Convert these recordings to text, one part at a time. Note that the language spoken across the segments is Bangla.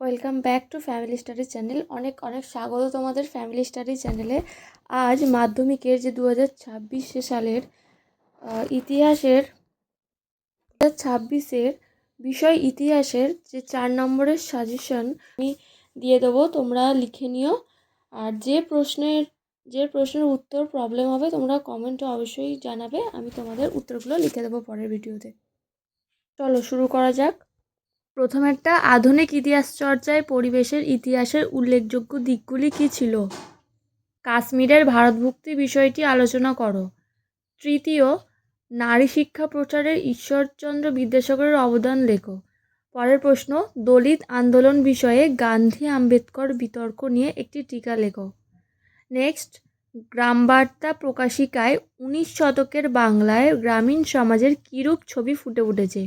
Welcome back to family study channel. অনেক অনেক স্বাগত তোমাদের ফ্যামিলি স্টাডি চ্যানেলে। আজ মাধ্যমিকের যে 2026 সালের ইতিহাসের 2026-এর বিষয় ইতিহাসের যে 4 নম্বরের সাজেশন আমি দিয়ে দেবো, তোমরা লিখে নিও। আর যে প্রশ্নের উত্তর প্রবলেম হবে তোমরা কমেন্টে অবশ্যই জানাবে, আমি তোমাদের উত্তরগুলো লিখে দেবো পরের ভিডিওতে। চলো শুরু করা যাক। প্রথম একটা, আধুনিক ইতিহাস চর্চায় পরিবেশের ইতিহাসের উল্লেখযোগ্য দিকগুলি কী ছিল? কাশ্মীরের ভারতভুক্তি বিষয়টি আলোচনা করো। তৃতীয়, নারী শিক্ষা প্রচারে ঈশ্বরচন্দ্র বিদ্যাসাগরের অবদান লেখো। পরের প্রশ্ন, দলিত আন্দোলন বিষয়ে গান্ধী আম্বেদকর বিতর্ক নিয়ে একটি টীকা লেখো। নেক্সট, গ্রামবার্তা প্রকাশিকায় 19 শতকের বাংলায় গ্রামীণ সমাজের কীরূপ ছবি ফুটে উঠেছে।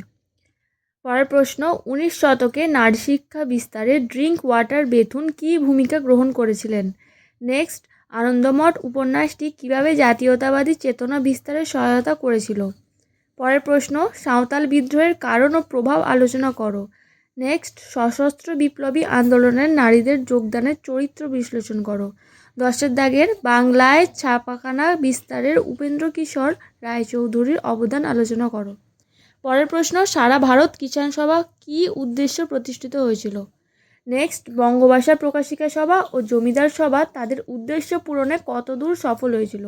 পরের প্রশ্ন, 19 শতকে নারী শিক্ষা বিস্তারে ড্রিঙ্ক ওয়াটার বেথুন কী ভূমিকা গ্রহণ করেছিলেন। নেক্সট, আনন্দমঠ উপন্যাসটি কীভাবে জাতীয়তাবাদী চেতনা বিস্তারে সহায়তা করেছিল। পরের প্রশ্ন, সাঁওতাল বিদ্রোহের কারণ ও প্রভাব আলোচনা করো। নেক্সট, সশস্ত্র বিপ্লবী আন্দোলনের নারীদের যোগদানের চরিত্র বিশ্লেষণ করো। 10 দাগের, বাংলায় ছাপাখানা বিস্তারের উপেন্দ্রকিশোর রায়চৌধুরীর অবদান আলোচনা করো। পরের প্রশ্ন, সারা ভারত কিষাণ সভা কী উদ্দেশ্যে প্রতিষ্ঠিত হয়েছিল। নেক্সট, বঙ্গভাষা প্রকাশিকা সভা ও জমিদার সভা তাদের উদ্দেশ্য পূরণে কতদূর সফল হয়েছিল।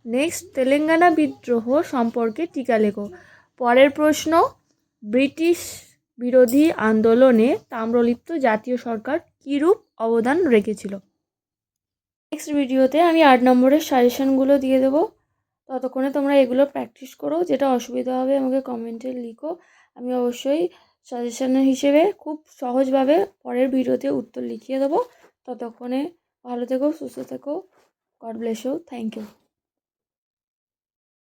নেক্সট, তেলেঙ্গানা বিদ্রোহ সম্পর্কে টীকা লেখো। পরের প্রশ্ন, ব্রিটিশ বিরোধী আন্দোলনে তাম্রলিপ্ত জাতীয় সরকার কীরূপ অবদান রেখেছিল। নেক্সট ভিডিওতে আমি 8 নম্বরের সাজেশনগুলো দিয়ে দেবো, ততক্ষণে তোমরা এগুলো প্র্যাকটিস করো। যেটা অসুবিধা হবে আমাকে কমেন্টে লিখো, আমি অবশ্যই সাজেশনের হিসেবে খুব সহজভাবে পরের ভিডিওতে উত্তর লিখিয়ে দেবো। ততক্ষণে ভালো থেকো, সুস্থ থেকো। God bless you. Thank you.